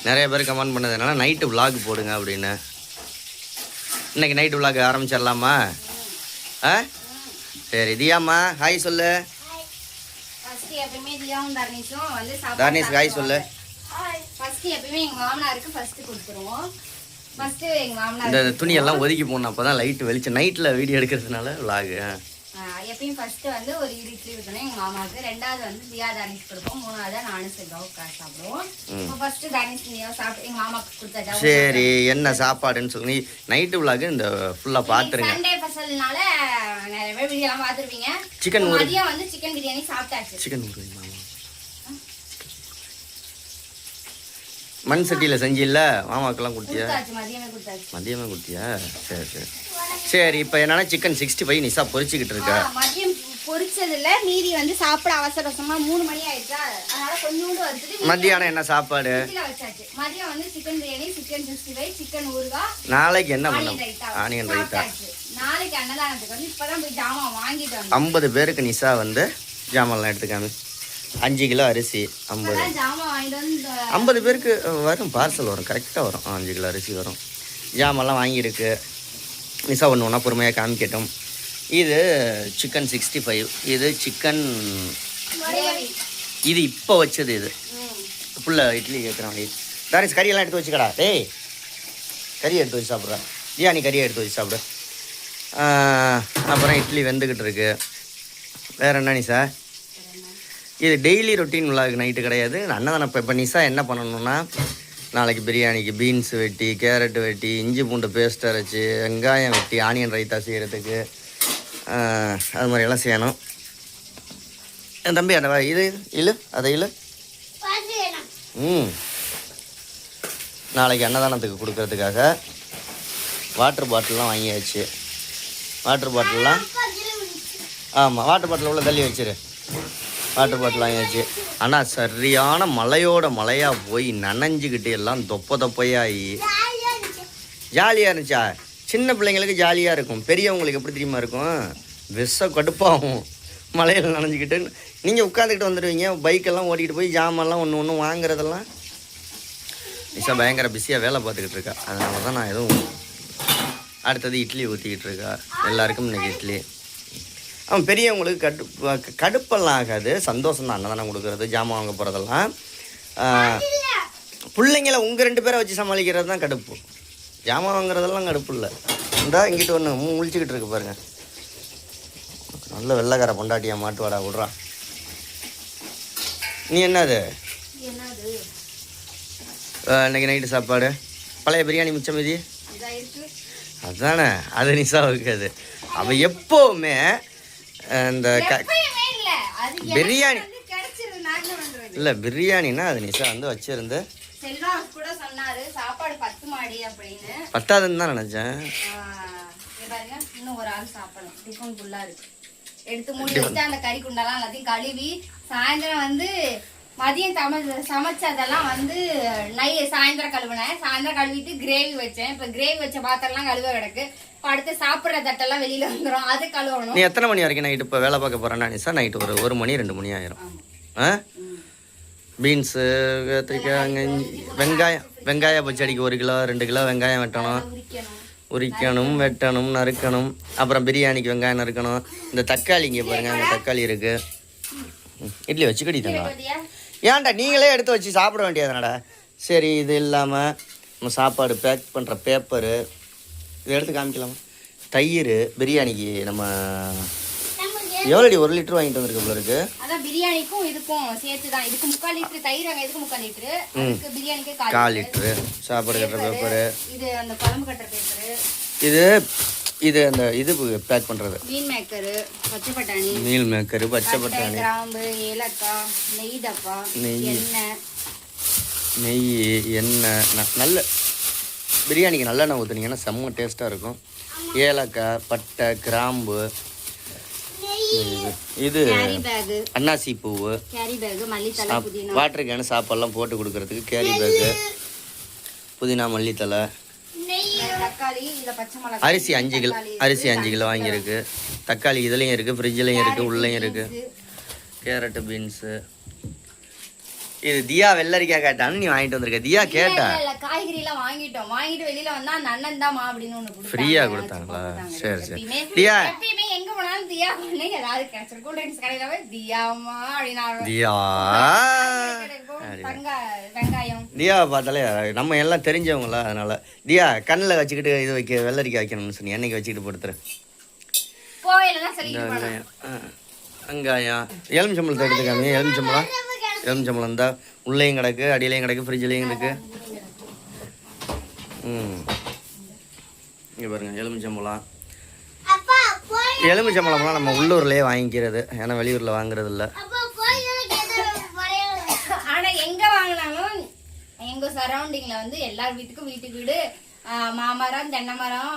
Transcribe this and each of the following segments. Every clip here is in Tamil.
நிறைய பேர் கமெண்ட் பண்ணதுனால நைட்டு விலாக் போடுங்க அப்படின்னு. இன்னைக்கு நைட்டு விலாக் ஆரம்பிச்சிடலாமா? ஆ சரி. தியாம்மா ஹாய் சொல்லு. தர்னிஷ் ஹாய் சொல்லு. இந்த துணியெல்லாம் ஒதுக்கி போடணும், அப்போதான் லைட் வெளிச்சம். நைட்டில் வீடியோ எடுக்கிறதுனால விலாகு. எப்பயும் ஃபர்ஸ்ட் வந்து ஒரு இட்லி ஊற்றணும் எங்கள் மாமாவுக்கு, ரெண்டாவது வந்து தியா தர்னிஷ் கொடுப்போம், மூணாவது நானும் செல்வாவும் சாப்பிடுவோம். இப்போ ஃபர்ஸ்ட் தர்னிஷ் சாப்பிட்டு எங்கள் மாமாவுக்கு கொடுத்தா. சரி, என்ன சாப்பாடுன்னு சொல்லி நைட்டு விலாகு இந்த ஃபுல்லாக பார்த்துருங்க. சண்டே ஸ்பெஷல்னால நிறைய பேர் வீடியோலாம் பார்த்துருப்பீங்க. சிக்கன் மதியம் வந்து சிக்கன் பிரியாணி சாப்பிட்டாச்சு. சிக்கன் மண் சட்டியில் செஞ்சில்ல மாமாக்கெல்லாம் கொடுத்தியா? மதியமே கொடுத்தியா? சரி சரி சரி. இப்போ என்னன்னா சிக்கன் 65 நிசா பொரிச்சுக்கிட்டு இருக்கா. மதியம் பொரிச்சதுல மீதி வந்து சாப்பிட அவசர அவசரமா 3 மணி ஆயிடுச்சா, அதனால கொஞ்சோண்டு வச்சுட்டு மதியானம் என்ன சாப்பாடு? வச்சாச்சு. மதியம் வந்து சிக்கன் பிரியாணி, சிக்கன் 65, சிக்கன் ஊறுகாய். நாளைக்கு என்ன பண்ணணும்? ஆனியன் ரைத்தா. நாளைக்கு அன்னதானத்துக்கு வந்து இப்பதான் போய் ஜாமான் வாங்கிட்டு வந்தோம். 50 பேருக்கு நிசா வந்து ஜாமான்லாம் எடுத்துக்காம 5 கிலோ அரிசி 50 பேருக்கு வரும், பார்சல் வரும், கரெக்டாக வரும். 5 கிலோ அரிசி வரும். ஜாமெல்லாம் வாங்கியிருக்கு. நிசா ஒன்று ஒன்றா பொறுமையாக காமிக்கட்டும். இது சிக்கன் 65, இது சிக்கன், இது இப்போ வச்சது. இது ஃபுல்லாக இட்லி கேட்குறான். தாரிஸ் கறியெல்லாம் எடுத்து வச்சுக்கடா. டேய் கறி எடுத்து வச்சு சாப்பிட்றா. பிரியாணி கறியை எடுத்து வச்சு சாப்பிடு. அப்புறம் இட்லி வெந்துக்கிட்டு இருக்கு. வேறு என்ன நிசா? இது டெய்லி ரொட்டீன் விலாக் நைட்டு கிடையாது, அன்னதானம். இப்போ நிசா என்ன பண்ணணும்னா, நாளைக்கு பிரியாணிக்கு பீன்ஸ் வெட்டி, கேரட் வெட்டி, இஞ்சி பூண்டு பேஸ்ட் அரைச்சி, வெங்காயம் வெட்டி, ஆனியன் ரைத்தா செய்கிறதுக்கு அது மாதிரியெல்லாம் செய்யணும். என் தம்பி அந்த இது இல்லை அதை இல்லை. நாளைக்கு அன்னதானத்துக்கு கொடுக்கறதுக்காக வாட்டர் பாட்டில்லாம் வாங்கியாச்சு. வாட்டர் பாட்டில்லாம் ஆமாம், வாட்டர் பாட்டில் உள்ள தள்ளி வச்சிரு. வாட்டர் பாட்டில் வாங்கியாச்சு. ஆனால் சரியான மழையோட மழையாக போய் நனைஞ்சிக்கிட்டு எல்லாம் தொப்பையாகி ஜாலியாக இருந்துச்சா? சின்ன பிள்ளைங்களுக்கு ஜாலியாக இருக்கும், பெரியவங்களுக்கு எப்படி தெரியுமா இருக்கும்? விஷ கடுப்பாகும் மழையில் நனைஞ்சிக்கிட்டு. நீங்கள் உட்காந்துக்கிட்டு வந்துடுவீங்க, பைக்கெல்லாம் ஓட்டிகிட்டு போய் ஜாமெல்லாம் ஒன்று வாங்குறதெல்லாம். நிஷா பயங்கர பிஸியாக வேலை பார்த்துக்கிட்டு இருக்கா, அதனால தான் நான் எதுவும். அடுத்தது இட்லி ஊற்றிக்கிட்டு இருக்கா எல்லாருக்கும் இன்றைக்கி இட்லி. அவன் பெரியவங்களுக்கு கடுப்பெல்லாம் ஆகாது, சந்தோஷம் தான் அன்னதானம் கொடுக்குறது, ஜாமான் வாங்க போகிறதெல்லாம். பிள்ளைங்கள உங்கள் 2 பேரை வச்சு சமாளிக்கிறது தான் கடுப்பு. ஜாமான் வாங்குறதெல்லாம் கடுப்பு இல்லை. இந்தா இங்கிட்டு ஒன்று முழிச்சிக்கிட்டு இருக்கு பாருங்கள். நல்ல வெள்ளைக்கார பொண்டாட்டியாக மாட்டுவாடா விட்றா. நீ என்னது இன்னைக்கு நைட்டு சாப்பாடு? பழைய பிரியாணி மிச்சம் மீதி அதுதானே, அது நிசா இருக்காது. அவள் எப்போவுமே இந்த பிரியாணி இல்லை, பிரியாணின்னா அது நிசா வந்து வச்சிருந்து பத்தாதுன்னு தான் நினைச்சேன். எடுத்து மூடி வச்சு அந்த கறி குண்டெல்லாம் எல்லாத்தையும் கழுவி சாயந்தரம் வந்து மதியம் சமைச்சதெல்லாம் வந்து சாயந்தரம் கழுவினேன். சாயந்தரம் கழுவிட்டு கிரேவி வச்சேன். இப்ப கிரேவி வச்ச பாத்திரம்லாம் கழுவ கிடக்கு. அடுத்து சாப்பிட்ற தட்டெல்லாம் வெளியில வந்துடும், அது கழுவணும். நீ எத்தனை மணி வரைக்கும் நைட்டு இப்போ வேலை பார்க்க போறேன்னா நிசா? நைட்டு ஒரு 1 மணி 2 மணி ஆயிரும். பீன்ஸு, கத்திரிக்காய், வெங்காயம் பச்சடிக்கு 1 கிலோ 2 கிலோ வெங்காயம் வெட்டணும், உரிக்கணும், வெட்டணும், நறுக்கணும். அப்புறம் பிரியாணிக்கு வெங்காயம் நறுக்கணும். இந்த தக்காளி இங்கே பாருங்க, அங்கே தக்காளி இருக்கு. இட்லி வச்சு கட்டிட்டாங்க. ஏன்டா நீங்களே எடுத்து வச்சு சாப்பிட வேண்டியதுனடா. சரி, இது இல்லாமல் நம்ம சாப்பாடு பேக் பண்ணுற பேப்பரு இதை எடுத்து காமிக்கலாமா? தயிர் பிரியாணிக்கு நம்ம எவ்வளோடி 1 லிட்டர் வாங்கிட்டு வந்திருக்கு போல இருக்கு. அதான் பிரியாணிக்கும் இதுக்கும் சேர்த்து தான். இதுக்கு 3/4 லிட்டர் தயிர், இதுக்கு 3/4 லிட்டர், அதுக்கு பிரியாணிக்கு 1/4 லிட்டர். சாப்பாடு கட்டுற பேப்பரு, இது அந்த குழம்பு கட்டுற பேப்பரு, இது அந்த இது பேக் பண்ணுறது, மீல் மேக்கரு, பச்சை பட்டாணி, மீல் மேக்கரு, பச்சை பட்டாணி, கிராம்பு, ஏலக்காய், நெய் டப்பா, நெய், எண்ணெய். நல்ல பிரியாணிக்கு நல்லெண்ணெய் ஊற்றுனீங்கன்னா செம்ம டேஸ்ட்டாக இருக்கும். ஏலக்காய், பட்டை, கிராம்பு, இது அன்னாசி பூவு, வாட்டர் கேனு, சாப்பாடெல்லாம் போட்டு கொடுக்கறதுக்கு கேரி பேக்கு, புதினா, மல்லித்தலை, அரிசி 5 கிலோ வாங்கியிருக்கு. தக்காளி இதுலேயும் இருக்குது, ஃப்ரிட்ஜ்லேயும் இருக்குது, உள்ளேயும் இருக்குது. கேரட்டு, பீன்ஸு, இது தியா வெள்ளரிக்காய் கேட்டான்னு நீ வாங்கிட்டு வந்திருக்க. தியா கேட்டா இல்ல காய்கறி எல்லாம் வாங்கிட்டு வெளியில வந்தா அந்த அண்ணன் தான்மா அப்படின்னு ஒண்ணு கொடுத்தாங்க. ஃப்ரீயா கொடுத்தாங்களா? சரி சரி. தியா எப்பயுமே எங்க போனாலும் தியா பண்ணி ஏதாவது கிடைச்சிரும். கூல் ட்ரிங்க்ஸ் கடையில போய் தியாமா அப்படின்னு தியா வெங்காயம். தியாவை பார்த்தாலே நம்ம எல்லாம் தெரிஞ்சவங்களா, அதனால தியா கண்ணில் வச்சுக்கிட்டு இது வெள்ளரிக்காய் வைக்கணும்னு சொன்னி என்னைக்கு வச்சுக்கிட்டு போடுத்துறேன். போயிலாம் சொல்லிட்டு வெங்காயம் எலுமிச்சம்பழத்தை எடுத்துக்காம எலுமிச்சம்பழம் இருந்தால் உள்ளேயும் கிடக்கு, அடியிலையும் கிடக்கு, ஃப்ரிட்ஜ்லேயும் கிடக்கு. இங்கே பாருங்க எலுமிச்சம்பழம்லாம் நம்ம உள்ளூர்லேயே வாங்கிக்கிறது, ஏன்னா வெளியூரில் வாங்குறது இல்லை. ஆனா எங்க வாங்கினாலும் எங்க சரௌண்டிங்ல வந்து எல்லார் வீட்டுக்கு வீடு மாமரம், தென்னை மரம்,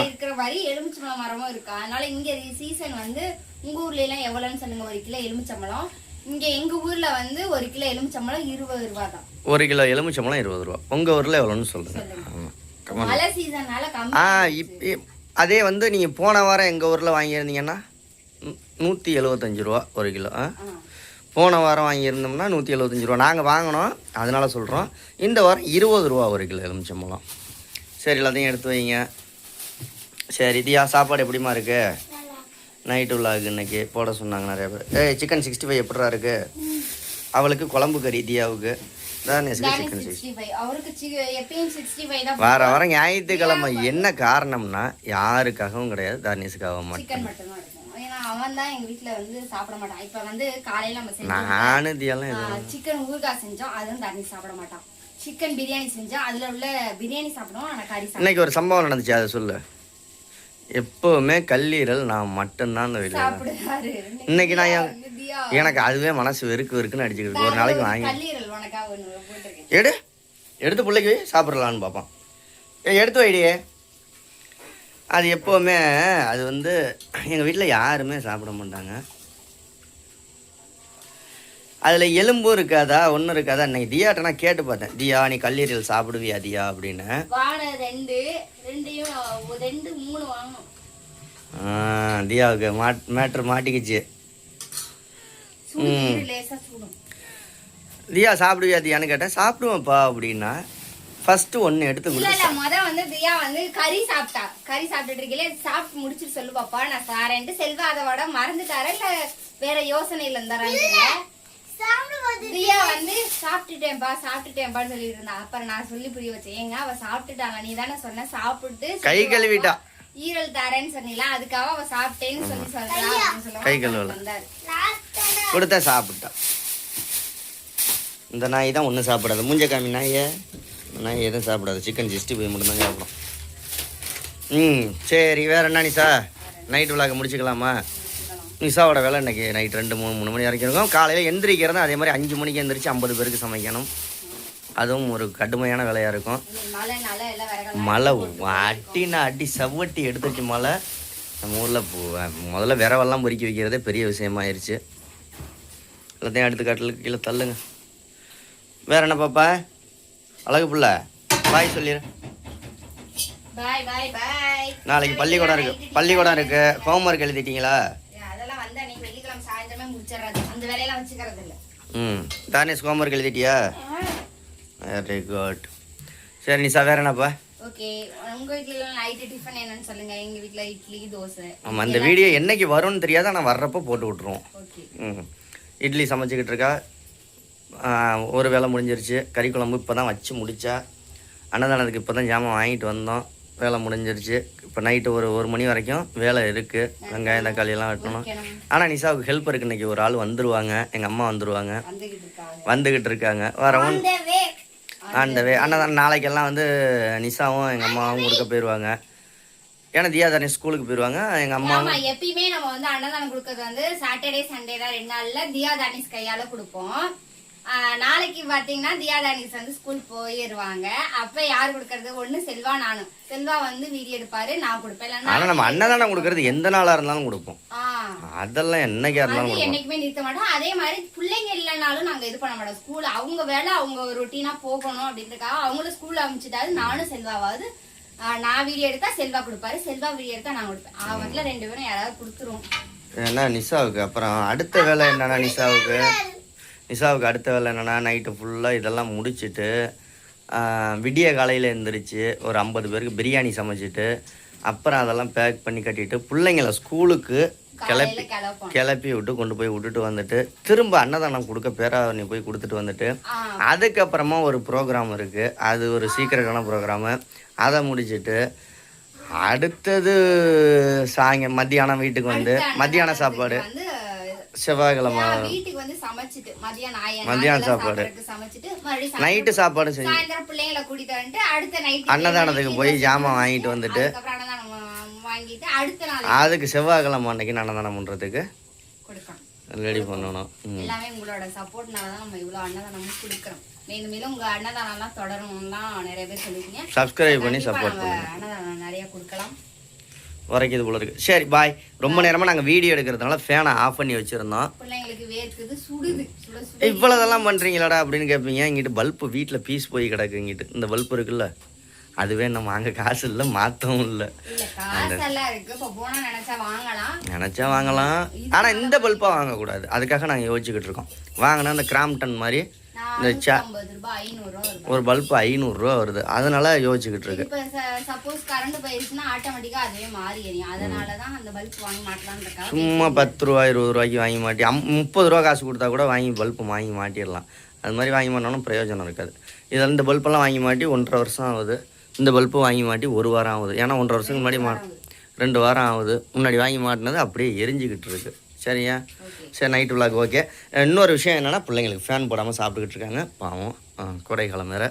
இருக்கிற மாதிரி எலுமிச்சம்பழம் மரமும் இருக்கு. அதனால இங்க சீசன் வந்து உங்க ஊர்ல எல்லாம் எவ்வளவுன்னு சொல்லுங்க. 1 கிலோ எலுமிச்சம்பழம் இங்க எங்க ஊர்ல வந்து 1 கிலோ எலுமிச்சம்பழம் 20 ரூபா தான். 1 கிலோ எலுமிச்சம்பழம் 20 ரூபா. உங்க ஊர்ல எவ்வளோன்னு சொல்லுங்க. மழை சீசன்னால கம்மி. அதே வந்து நீங்க போன வாரம் எங்க ஊர்ல வாங்கியிருந்தீங்கன்னா 175 ரூபா 1 கிலோ. போன வாரம் வாங்கியிருந்தோம்னா 175 ரூபா நாங்கள் வாங்கினோம், அதனால சொல்கிறோம். இந்த வாரம் 20 ரூபா 1 கிலோ எலுமிச்சம்பழம். சரி, எல்லாத்தையும் எடுத்து வைங்க. சரி தியா, சாப்பாடு எப்படிமா இருக்கு? நைட்டு உள்ளாக்கு இன்னைக்கு போட சொன்னாங்க நிறைய பேர். சிக்கன் 65 எப்படிரா இருக்கு? அவளுக்கு குழம்பு கறி, தியாவுக்கு சிக்கன் 65. வார வாரம் ஞாயிற்றுக்கிழமை. என்ன காரணம்னா யாருக்காகவும் கிடையாது, தானியஸுக்காக மட்டும். அவன் தான் எங்க வீட்ல வந்து சாப்பிட மாட்டான். இப்ப வந்து காலையில நம்ம நானும் தியாலாம் சிக்கன் ஊறுகாய் செஞ்சோம், அதுவும் தானியஸ் சாப்பிட மாட்டான். சிக்கன் பிரியாணி செஞ்சா அதுல உள்ள பிரியாணி சாப்பிடுவோம், ஆனா கறி சாப்பிடுவோம். இன்னைக்கு ஒரு சம்பவம் நடந்துச்சு, அதை சொல்லு. எப்பவுமே கல்லீரல் நான் மட்டும்தான் அந்த வீட்டுல சாப்பிடுறாரு. இன்னைக்கு நான் எனக்கு அதுவே மனசு வெறுக்குன்னு அடிச்சுக்கிட்டு ஒரு நாளைக்கு வாங்கி எடுத்து பிள்ளைக்கு சாப்பிடலான்னு பார்ப்பான். எடுத்து வைடியே. அது எப்போவுமே அது வந்து எங்கள் வீட்டில் யாருமே சாப்பிட மாட்டாங்க. அதில் எலும்பும் இருக்காதா ஒன்றும் இருக்காதா. இன்னைக்கு தியாட்ட நான் கேட்டு பார்த்தேன், தியா நீ கல்லீரல் சாப்பிடுவியா தியா அப்படின்னு. தியாவுக்கு மேட்ரு மாட்டிக்கிச்சு. தியா சாப்பிடுவியா தியான்னு கேட்டேன். சாப்பிடுவேன்ப்பா அப்படின்னா ஃபர்ஸ்ட் ஒன்னு எடுத்து கொடுத்து வந்து தியா வந்து கறி சாப்பிட்டுட்டு இருக்கீங்களே, சாப்பிட்டு முடிச்சுட்டு சொல்லு பாப்பா நான் சாரேன்ட்டு. செல்வா அதை விட மறந்துட்டாரா இல்ல வேற யோசனையில இருந்தாரான்னு தியா வந்து சாப்பிட்டுட்டேன்பான்னு சொல்லிட்டு இருந்தா. அப்புறம் நான் சொல்லி புரிய வச்சேன், ஏங்க அவ சாப்பிட்டுட்டாங்க, நீ தானே சொன்ன சாப்பிட்டு கை கழுவிட்டா ஈரல் தரேன்னு சொன்னீங்களா, அதுக்காக அவ சாப்பிட்டேன்னு சொல்றா. கை கழுவல கொடுத்தா சாப்பிட்டா. இந்த நாய் தான் ஒன்றும் சாப்பிடாது, மூஞ்ச காமி நாயை. நாய் எதுவும் சாப்பிடாது, சிக்கன் 65 மட்டும்தான் சாப்பிடும். சரி, வேற என்ன நிஷா? நைட் விழாக்க முடிச்சுக்கலாமா? நிஷாவோட வேலை இன்னைக்கு நைட் 2-3 மணி வரைக்கும் இருக்கும். காலையில் எந்திரிக்கிறதும் அதே மாதிரி 5 மணிக்கு எந்திரிச்சு 50 பேருக்கு சமைக்கணும். அதுவும் ஒரு கடுமையான வேலையாக இருக்கும். மழை அடி சவ்வட்டி எடுத்துச்சு மழை. நம்ம ஊரில் முதல்ல விரவெல்லாம் பொறுக்கி வைக்கிறதே பெரிய விஷயமாயிருச்சு. எல்லாத்தையும் எடுத்து காட்டில் கீழே தள்ளுங்க. வேற என்ன பாப்பா? அழகு புள்ள பாய் சொல்லிடு. நாளைக்கு பள்ளிக்கூடம் இருக்கு. ஹோம்ஒர்க் எழுதிட்டீங்களா? தானேஷ் ஹோம்ஒர்க் எழுதிட்டியா? Very good. சரி நிஷா, வேற என்னப்பா? ஆமாம், அந்த வீடியோ என்னைக்கு வரும்னு தெரியாது, ஆனால் வர்றப்போ போட்டு விட்ருவோம். இட்லி சமைச்சிக்கிட்டு இருக்கா. ஒரு வேலை முடிஞ்சிருச்சு. கறி குழம்பு இப்போ தான் வச்சு முடித்தா. அன்னதானத்துக்கு இப்போ தான் ஜாமான் வாங்கிட்டு வந்தோம். வேலை முடிஞ்சிருச்சு. இப்போ நைட்டு ஒரு மணி வரைக்கும் வேலை இருக்குது. வெங்காயம் தக்காளியெல்லாம் வெட்டணும். ஆனால் நிஷாவுக்கு ஹெல்ப்பருக்கு இன்றைக்கி ஒரு ஆள் வந்துடுவாங்க. எங்கள் அம்மா வந்துடுவாங்க, வந்துக்கிட்டு இருக்காங்க. வரவும் ஆண்டவே அன்னதானம் நாளைக்கெல்லாம் வந்து நிஷாவும் எங்கள் அம்மாவும் கொடுக்க போயிடுவாங்க. ஏன்னா தியா தானே ஸ்கூலுக்கு போயிடுவாங்க. எங்கள் அம்மா எப்பயுமே நம்ம வந்து அன்னதானம் கொடுக்கறது வந்து சாட்டர்டே சண்டே தான் 2 நாள்ல தியா தானிஸ் கையால் கொடுப்போம். நாளைக்கு பாத்தீங்கன்னா தியா தானிஸ் வந்து ஸ்கூல் போயிருவாங்க. அப்ப யாரு கொடுக்கறது? ஒண்ணு செல்வா, நானும். செல்வா வந்து வீடியோ எடுப்பாரு, நான் கொடுப்பேன். ஆனா நம்ம அன்னதானம் கொடுக்கறது எந்த நாளா இருந்தாலும் கொடுப்போம். அதெல்லாம் என்னைக்கா இருந்தாலும் என்னைக்குமே நிறுத்த மாட்டோம். அதே மாதிரி பிள்ளைங்க இல்லைனாலும் நாங்க இது பண்ண மாட்டோம். ஸ்கூல் அவங்க வேலை அவங்க ரொட்டீனா போகணும் அப்படின்றதுக்காக அவங்களும் ஸ்கூல்ல அமைச்சிட்டாரு. நானும் செல்வாவது நான் வீடியோ எடுத்தா செல்வா கொடுப்பாரு, செல்வா வீடியோ எடுத்தா நான் கொடுப்பேன். அவங்கல 2 பேரும் யாராவது கொடுத்துருவோம். என்ன நிஷாவுக்கு அப்புறம் அடுத்த வேலை என்னன்னா நிஷாவுக்கு நிஷாவுக்கு அடுத்த வேலை என்னென்னா நைட்டு ஃபுல்லாக இதெல்லாம் முடிச்சுட்டு விடிய காலையில் எழுந்திரிச்சு ஒரு 50 பேருக்கு பிரியாணி சமைச்சிட்டு அப்புறம் அதெல்லாம் பேக் பண்ணி கட்டிட்டு பிள்ளைங்கள ஸ்கூலுக்கு கிளப்பி விட்டு கொண்டு போய் விட்டுட்டு வந்துட்டு திரும்ப அன்னதானம் கொடுக்க பேராவணி போய் கொடுத்துட்டு வந்துட்டு அதுக்கப்புறமா ஒரு ப்ரோக்ராம் இருக்குது, அது ஒரு சீக்கிரட்டான ப்ரோக்ராமு. அதை முடிச்சுட்டு அடுத்தது மத்தியானம் வீட்டுக்கு வந்து மத்தியான சாப்பாடு செவ்வாய்க்கிழமை மத்தியானம் சாப்பாடு நைட்டு சாப்பாடு செஞ்சு அன்னதானத்துக்கு போய் ஜாமான் வாங்கிட்டு வந்துட்டு அதுக்கு செவ்வாய்க்கிழமை அன்னைக்கு அன்னதானம் பண்ணுறதுக்கு ரெடி பண்ணணும். எல்லாமே உங்களோட சப்போர்ட்னால தான் நம்ம இவ்வளோ அன்னதானமும் கொடுக்குறோம். மேலும் மேலும் உங்கள் அன்னதானம்லாம் தொடரணும்லாம் நிறைய பேர் சொல்லியிருக்கீங்க. சப்ஸ்கிரைப் பண்ணி சப்போர்ட் பண்ணுங்க. அன்னதானம் நிறைய கொடுக்கலாம். வரைக்கும் இது போல இருக்கு. சரி பாய். ரொம்ப நேரமாக நாங்கள் வீடியோ எடுக்கிறதுனால ஃபேனை ஆஃப் பண்ணி வச்சுருந்தோம். பிள்ளைங்களுக்கு வேர்க்குது, சுடுது. இவ்வளோதெல்லாம் பண்ணுறீங்களாடா அப்படின்னு கேட்பீங்க. இங்கிட்டு பல்ப்பு வீட்டில் பீஸ் போய் கிடக்கு. இங்கிட்டு இந்த பல்ப்பு இருக்குல்ல, அதுவே நம்ம அங்கே காசு இல்லை, மாற்றவும் இல்லை. நினச்சா வாங்கலாம், ஆனால் இந்த பல்பாக வாங்கக்கூடாது. அதுக்காக நாங்கள் யோசிச்சுக்கிட்டு இருக்கோம். வாங்கினா இந்த கிராம்டன் மாதிரி இந்த ஒரு பல்பு 500 ரூபா வருது. அதனால யோசிச்சுக்கிட்டு இருக்கு. சும்மா 10 ரூபா 20 ரூபாய்க்கு வாங்கி மாட்டி 30 ரூபா காசு கொடுத்தா கூட வாங்கி பல்பு வாங்கி மாட்டிடலாம். அது மாதிரி வாங்கி மாட்டோம்னா பிரயோஜனம் இருக்காது. இதில் இந்த பல்பெல்லாம் வாங்கி மாட்டி 1.5 வருஷம் ஆகுது. இந்த பல்பு வாங்கி மாட்டி 1 வாரம் ஆகுது. ஏன்னா 1.5 வருஷத்துக்கு முன்னாடி 2 வாரம் ஆகுது. முன்னாடி வாங்கி மாட்டினது அப்படியே எரிஞ்சிக்கிட்டு இருக்கு. சரியா? சரி, நைட்டு விளாக் ஓகே. இன்னொரு விஷயம் என்னென்னா பிள்ளைங்களுக்கு ஃபேன் போடாமல் சாப்பிட்டுக்கிட்டு இருக்காங்க பாவம், கோடைக்காலம் வேறு.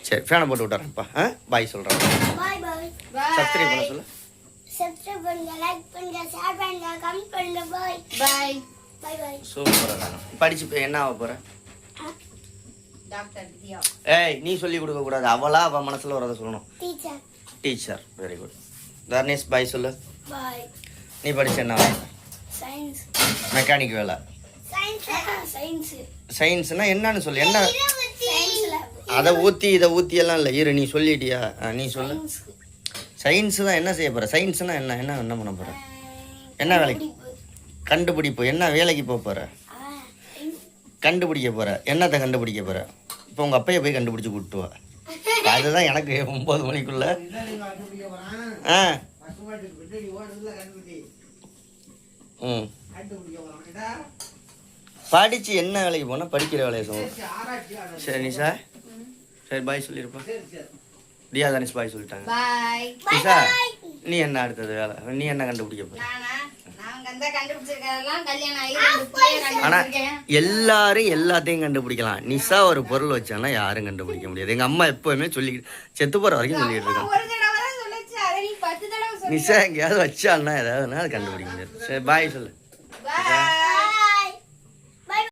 சரி, ஃபேனை போட்டு விட்டுறேன்ப்பா. பாய் சொல்கிறேன். சப்ஸ்கிரைப் பண்ண சொல்லு. சூப்பராக படிச்சு என்ன ஆக போகிற? ஏய், நீ சொல்லி கொடுக்க கூடாது. அவளா அவ மனசுல வரத சொல்லணும். Teacher. Very good. Dharnesh bye சொல்லு. பாய். நீ படிச்ச என்ன? சயின்ஸ். மெக்கானிக் வேலை. சயின்ஸ்னா என்னன்னு சொல்லு. என்ன அதை ஊற்றி இதை ஊற்றி எல்லாம் இல்லை. இரு, நீ சொல்லிட்டியா? நீ சொல்லு. சயின்ஸ் தான். என்ன செய்ய போகிற? சயின்ஸ்னா என்ன என்ன என்ன பண்ண போகிற? என்ன வேலைக்கு? கண்டுபிடிப்பு. என்ன வேலைக்கு போக போகிற? கண்டுபிடிக்க போகிற. என்னத்தை கண்டுபிடிக்க போகிற? இப்போ உங்கள் அப்பையை போய் கண்டுபிடிச்சி கூட்டுவா. அதுதான் எனக்கு 9 மணிக்குள்ள. படிச்சு என்ன வேலைக்கு போனா? படிக்கிற வேலையை சொல்லுவோம். சரி நிஷா, சரி பாய் சொல்லிருப்பா. தியா தனிஷ் பாய் சொல்லிட்டாங்க. நிஷா, நீ என்ன அடுத்தது வேலை? நீ என்ன கண்டுபிடிக்க போற? ஆனா எல்லாரும் எல்லாத்தையும் கண்டுபிடிக்கலாம். நிஷா ஒரு பொருள் வச்சானா யாரும் கண்டுபிடிக்க முடியாது. எங்க அம்மா எப்பவுமே சொல்லிக்கிட்டு செத்து போற வரைக்கும் சொல்லிட்டு இருக்காங்க. நிஷா எங்கேயாவது வச்சான்னா ஏதாவது கண்டுபிடிக்க முடியாது. சரி பாய் சொல்லு.